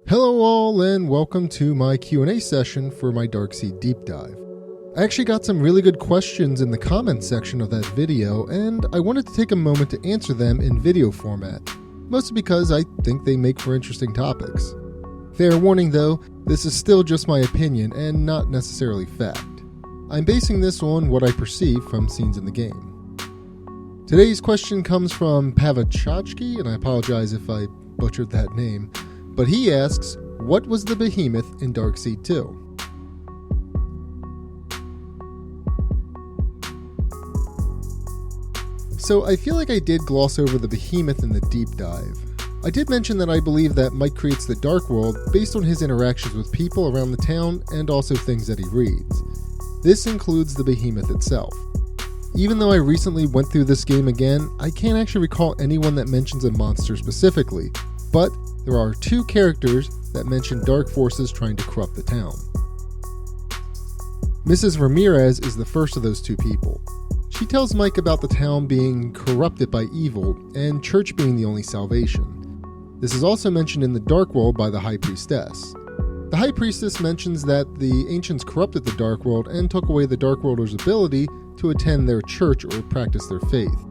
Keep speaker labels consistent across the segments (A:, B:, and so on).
A: Hello all and welcome to my Q&A session for my Darkseed deep dive. I actually got some really good questions in the comments section of that video, and I wanted to take a moment to answer them in video format, mostly because I think they make for interesting topics. Fair warning though, this is still just my opinion and not necessarily fact. I'm basing this on what I perceive from scenes in the game. Today's question comes from Pavachachki, and I apologize if I butchered that name, but he asks, what was the Behemoth in Darkseed 2? So I feel like I did gloss over the Behemoth in the deep dive. I did mention that I believe that Mike creates the Dark World based on his interactions with people around the town and also things that he reads. This includes the Behemoth itself. Even though I recently went through this game again, I can't actually recall anyone that mentions a monster specifically, but there are two characters that mention dark forces trying to corrupt the town. Mrs. Ramirez is the first of those two people. She tells Mike about the town being corrupted by evil and church being the only salvation. This is also mentioned in the Dark World by the High Priestess. The High Priestess mentions that the ancients corrupted the Dark World and took away the Dark Worlders' ability to attend their church or practice their faith.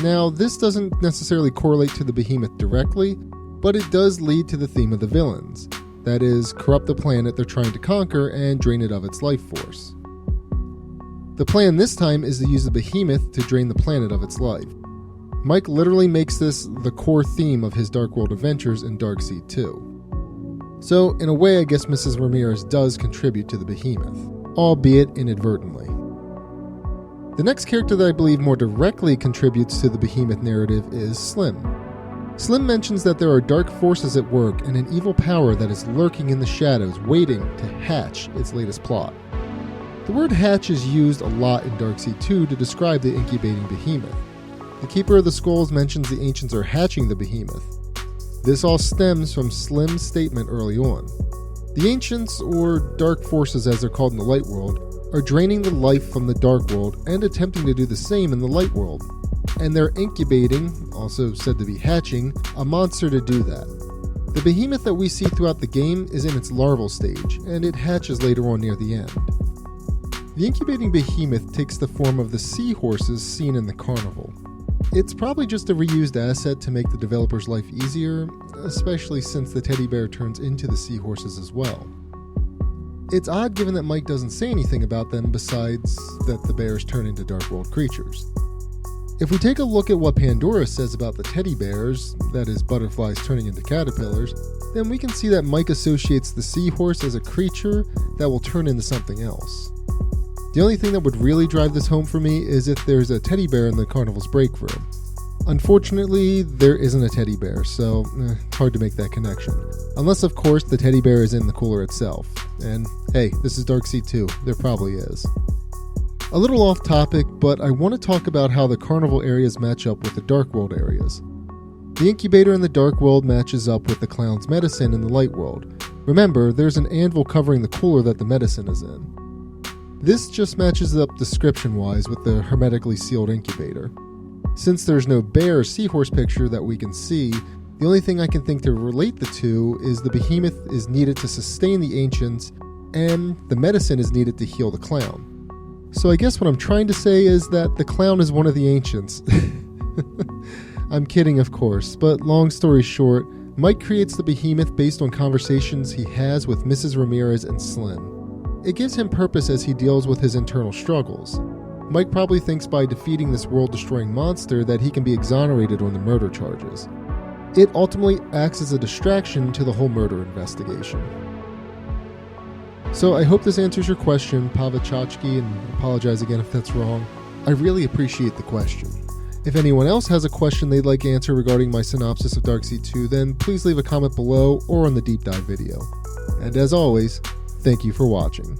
A: Now, this doesn't necessarily correlate to the Behemoth directly, but it does lead to the theme of the villains. That is, corrupt the planet they're trying to conquer and drain it of its life force. The plan this time is to use the Behemoth to drain the planet of its life. Mike literally makes this the core theme of his Dark World adventures in Darkseed 2. So, in a way, I guess Mrs. Ramirez does contribute to the Behemoth, albeit inadvertently. The next character that I believe more directly contributes to the Behemoth narrative is Slim. Slim mentions that there are dark forces at work and an evil power that is lurking in the shadows waiting to hatch its latest plot. The word hatch is used a lot in Darkseed 2 to describe the incubating Behemoth. The Keeper of the Skulls mentions the ancients are hatching the Behemoth. This all stems from Slim's statement early on. The ancients, or dark forces as they're called in the light world, are draining the life from the dark world and attempting to do the same in the light world. And they're incubating, also said to be hatching, a monster to do that. The Behemoth that we see throughout the game is in its larval stage, and it hatches later on near the end. The incubating Behemoth takes the form of the seahorses seen in the carnival. It's probably just a reused asset to make the developer's life easier, especially since the teddy bear turns into the seahorses as well. It's odd given that Mike doesn't say anything about them besides that the bears turn into Dark World creatures. If we take a look at what Pandora says about the teddy bears, that is butterflies turning into caterpillars, then we can see that Mike associates the seahorse as a creature that will turn into something else. The only thing that would really drive this home for me is if there's a teddy bear in the carnival's break room. Unfortunately, there isn't a teddy bear, so it's hard to make that connection. Unless, of course, the teddy bear is in the cooler itself. And hey, this is Darkseed 2, there probably is. A little off topic, but I want to talk about how the carnival areas match up with the Dark World areas. The incubator in the Dark World matches up with the clown's medicine in the Light World. Remember, there's an anvil covering the cooler that the medicine is in. This just matches up description-wise with the hermetically sealed incubator. Since there's no bear or seahorse picture that we can see, the only thing I can think to relate the two is the Behemoth is needed to sustain the ancients, and the medicine is needed to heal the clown. So I guess what I'm trying to say is that the clown is one of the ancients. I'm kidding, of course, but long story short, Mike creates the Behemoth based on conversations he has with Mrs. Ramirez and Slim. It gives him purpose as he deals with his internal struggles. Mike probably thinks by defeating this world-destroying monster that he can be exonerated on the murder charges. It ultimately acts as a distraction to the whole murder investigation. So I hope this answers your question, Pavachachki, and apologize again if that's wrong. I really appreciate the question. If anyone else has a question they'd like answered regarding my synopsis of Darkseed 2, then please leave a comment below or on the deep dive video. And as always, thank you for watching.